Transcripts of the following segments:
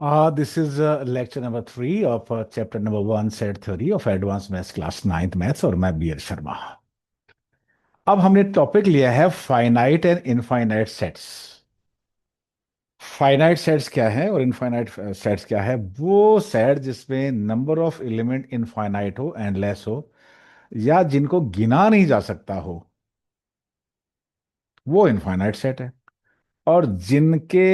This is lecture number 3 of chapter number 1 set theory of advanced maths class 9th maths और मैं B L Sharma. अब हमने topic लिया है finite and infinite sets. Finite sets क्या है और इनफाइनाइट सेट्स क्या है? वो सेट जिसमें नंबर ऑफ एलिमेंट इनफाइनाइट हो, एंडलेस हो, या जिनको गिना नहीं जा सकता हो, वो इनफाइनाइट सेट है। और जिनके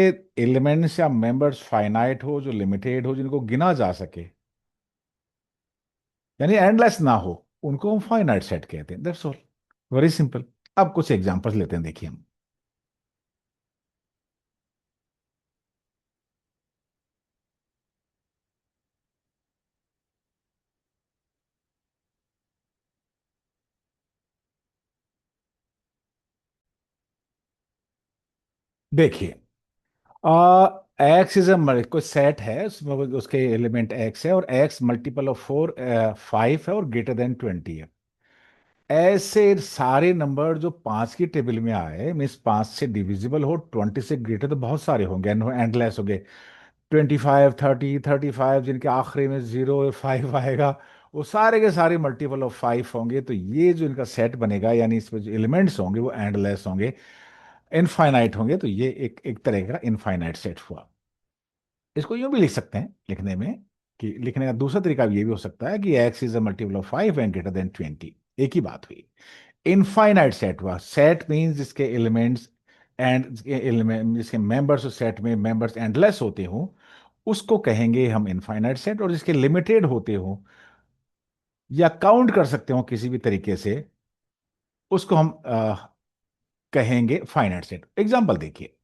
एलिमेंट्स या मेंबर्स फाइनाइट हो, जो लिमिटेड हो, जिनको गिना जा सके, यानी एंडलेस ना हो, उनको हम फाइनाइट सेट कहते हैं। That's all, very simple. अब कुछ एग्जांपल्स लेते हैं, देखिए हम। देखिए, एक्स इज अ कोई सेट है, उसमें उसके एलिमेंट एक्स है और एक्स मल्टीपल ऑफ 4 5 है और ग्रेटर देन 20 है। ऐसे सारे नंबर जो 5 की टेबल में आए, मीन्स 5 से डिविजिबल हो, 20 से ग्रेटर, तो बहुत सारे होंगे, एंडलेस हो गए। 25, 30, 35, जिनके आखिरी में 0 5 आएगा, वो सारे के सारे मल्टीपल ऑफ 5 होंगे। तो ये जो इनका सेट बनेगा, यानी इसमें जो एलिमेंट्स होंगे वो एंडलेस होंगे, इनफाइनाइट होंगे। तो ये एक एक तरह का इनफाइनाइट सेट हुआ। इसको यूं भी लिख सकते हैं लिखने में, कि लिखने का दूसरा तरीका ये भी हो सकता है कि x is a multiple of 5 and greater than 20। एक ही बात हुई। इनफाइनाइट सेट हुआ। सेट मीन्स जिसके एलिमेंट्स एंड जिसके मेंबर्स उस सेट में मेंबर्स एंडलेस होते हो, उसको कहेंगे हम इनफाइनाइट सेट। और जिसके लिमिटेड होते हो या काउंट कर सकते हो किसी भी तरीके से, उसको हम कहेंगे फाइनाइट सेट। एग्जांपल देखिए,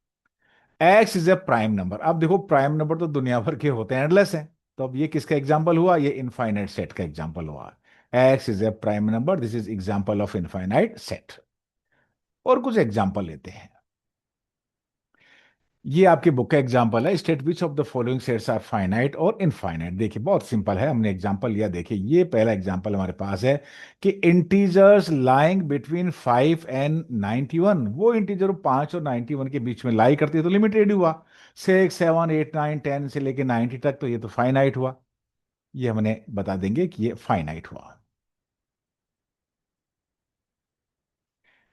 x is A prime number. अब देखो, प्राइम नंबर तो दुनिया भर के होते हैं, एंडलेस हैं। तो अब ये किसका एग्जांपल हुआ? ये इनफाइनाइट सेट का एग्जांपल हुआ। X is A prime number, this is example of infinite set. और कुछ एग्जांपल लेते हैं। ये आपकी बुक का एग्जांपल है, state which of the following sets are finite और इनफाइनाइट। देखिए, बहुत सिंपल है, हमने एग्जांपल लिया। देखिए, ये पहला एग्जांपल हमारे पास है कि इंटीजर्स लाइंग बिटवीन 5 एंड 91। वो इंटीजर 5 और 91 के बीच में लाई करती है, तो लिमिटेड हुआ। 6 7 8 9 10 से लेके 90 तक, तो ये तो फाइनाइट हुआ। ये हमने बता देंगे कि ये फाइनाइट हुआ।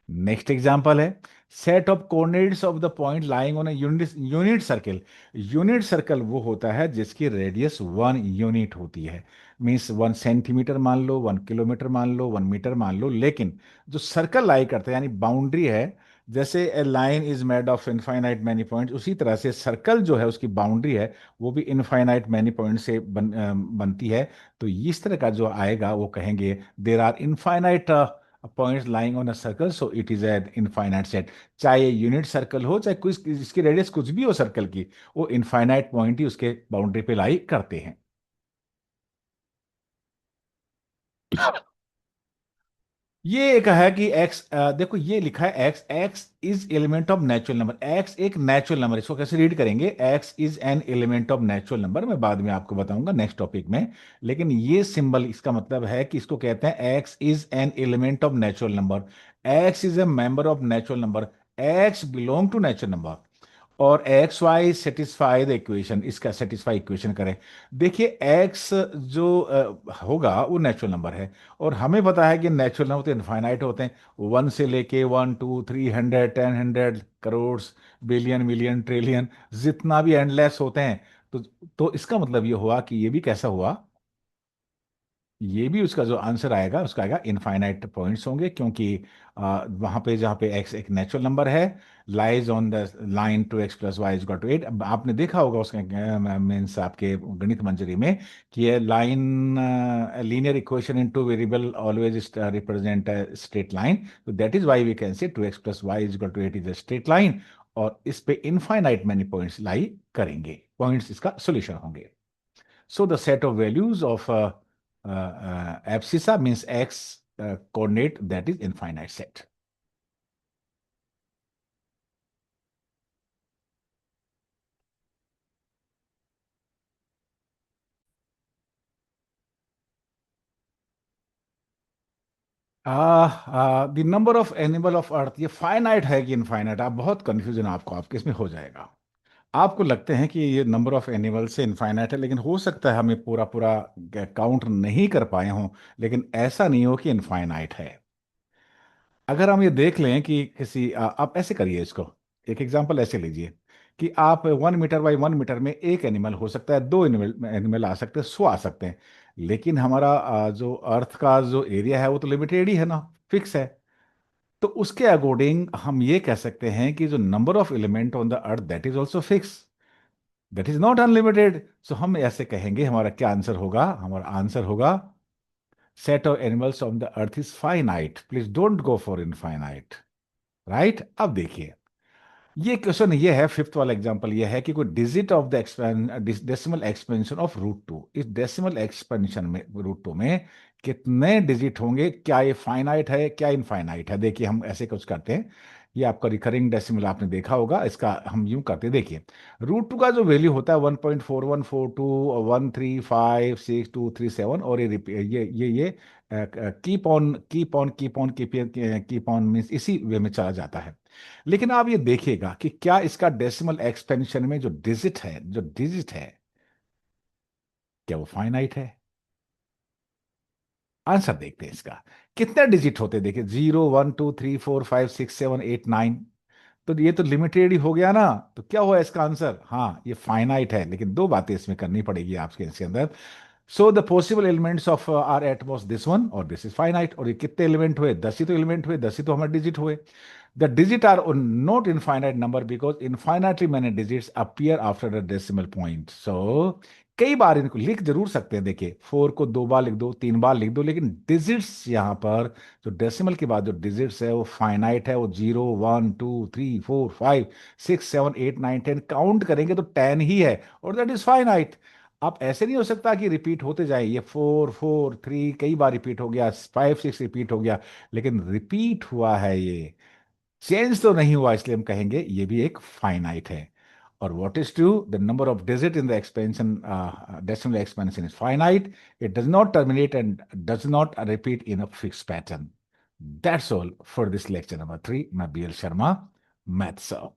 नेक्स्ट एग्जांपल है, set of coordinates of the point lying on unit circle. Unit circle वो होता है जिसकी रेडियस 1 यूनिट होती है। मीन्स 1 सेंटीमीटर मान लो, 1 किलोमीटर मान लो, 1 मीटर मान लो। लेकिन जो सर्कल लाई करता है, यानी बाउंड्री है, जैसे a line is made of infinite many point, उसी तरह से सर्कल जो है उसकी बाउंड्री है, वो भी इनफाइनाइट मैनी पॉइंट से बनती है। तो इस तरह का जो आएगा वो कहेंगे there are infinite points lying on a circle, so it is an infinite set. चाहे यूनिट सर्कल हो, चाहे कुछ इसकी रेडियस कुछ भी हो सर्कल की, वो इनफाइनाइट पॉइंट ही उसके बाउंड्री पे लाई करते हैं। ये एक है कि एक्स, देखो ये लिखा है x, x is element of natural number. X एक नेचुरल नंबर, इसको कैसे रीड करेंगे? X is an element of natural number, मैं बाद में आपको बताऊंगा नेक्स्ट टॉपिक में। लेकिन ये सिंबल, इसका मतलब है कि इसको कहते हैं X is an element of natural number, X is a member of natural number, X belong to natural number, और X Y satisfy the equation, इसका सेटिस्फाई इक्वेशन करें। देखिए, एक्स जो होगा वो नेचुरल नंबर है, और हमें पता है कि नेचुरल नंबर तो इनफाइनाइट होते हैं। 1 से लेके 1 2 3 100 10 100 करोड़, बिलियन, मिलियन, ट्रिलियन, जितना भी एंडलेस होते हैं। तो तो इसका मतलब ये हुआ कि ये भी कैसा हुआ, ये भी उसका जो आंसर आएगा उसका आएगा इनफाइनाइट पॉइंट्स होंगे, क्योंकि वहां पे जहाँ पे एक्स एक नेचुरल नंबर है, lies on the line 2x + y = 8। अब आपने देखा होगा उसके मीन्स आपके गणित मंजरी में कि ये line, linear equation in two variable always represent straight line. तो that is why we can say 2x + y = 8 is a straight line. और इस पे इनफाइनाइट मैनी पॉइंट्स लाई करेंगे, पॉइंट्स इसका सोल्यूशन होंगे। So the set of values of abscissa means x coordinate, that is infinite set. The number of animal of earth, ये finite है कि infinite? आप बहुत कंफ्यूजन आपको आपके इसमें हो जाएगा। आपको लगते हैं कि ये नंबर ऑफ एनिमल से इनफाइनाइट है, लेकिन हो सकता है हमें पूरा पूरा काउंट नहीं कर पाए हों, लेकिन ऐसा नहीं हो कि इनफाइनाइट है। अगर हम ये देख लें कि किसी आप ऐसे करिए इसको, एक एग्जांपल ऐसे लीजिए कि आप 1 मीटर बाई 1 मीटर में एक एनिमल हो सकता है, दो एनिमल एनिमल आ सकते हैं, 100 आ सकते हैं, लेकिन हमारा जो अर्थ का जो एरिया है वो तो लिमिटेड ही है ना, फिक्स है। तो उसके अकॉर्डिंग हम ये कह सकते हैं कि जो number of element on the earth that is also fix, that is not unlimited. So हम ऐसे कहेंगे, हमारा क्या आंसर होगा? हमारा आंसर होगा set of animals on the earth is finite, please don't go for infinite. Right, अब देखिए, ये क्वेश्चन ये है, फिफ्थ वाला एग्जांपल ये है कि कोई digit of the decimal expansion of root 2, इस डेसिमल एक्सपेंशन में रूट 2 में कितने डिजिट होंगे, क्या ये फाइनाइट है क्या इनफाइनाइट है? देखिए हम ऐसे कुछ करते हैं, ये आपका रिकरिंग डेसिमल आपने देखा होगा, इसका हम यूं करते हैं, देखिए रूट 2 का जो वैल्यू होता है 1.4142 135 6 2 3 7, और ये कीप ऑन मीन्स इसी वे में चला जाता है। लेकिन आप ये देखिएगा कि क्या इसका डेसिमल एक्सपेंशन में जो डिजिट है क्या वो फाइनाइट है? आंसर देखते हैं इसका, कितने डिजिट होते हैं, देखिए 0 1 2 3 4 5 6 7 8 9, तो ये तो लिमिटेड ही हो गया ना। तो क्या हुआ इसका आंसर? हाँ, ये फाइनाइट है, लेकिन दो बातें इसमें करनी पड़ेगी आपके इसके अंदर। So the possible elements of are at most this one और दिस इज फाइनाइट। और ये कितने एलिमेंट हुए? 10 ही तो एलिमेंट हुए, 10 ही तो हमारे डिजिट हुए। The digit are not infinite number because infinitely many digits appear after the decimal point. So कई बार इनको लिख जरूर सकते हैं, देखिए 4 को 2 बार लिख दो, 3 बार लिख दो, लेकिन डिजिट्स यहाँ पर जो डेसिमल के बाद जो डिजिट्स है वो फाइनाइट है, वो 0 1 2 3 4 5 6 7 8 9 10 काउंट करेंगे तो 10 ही है, और दैट इज फाइनाइट। आप ऐसे नहीं हो सकता कि रिपीट होते जाए, ये 4 4 3 कई बार रिपीट हो गया, 5 6 रिपीट हो गया, लेकिन रिपीट हुआ है, ये चेंज तो नहीं हुआ, इसलिए हम कहेंगे ये भी एक फाइनाइट है। और what is true? The number of digit in the expansion decimal expansion is finite, it does not terminate and does not repeat in a fix pattern. That's all for this lecture number 3। मैं BL Sharma, maths sir.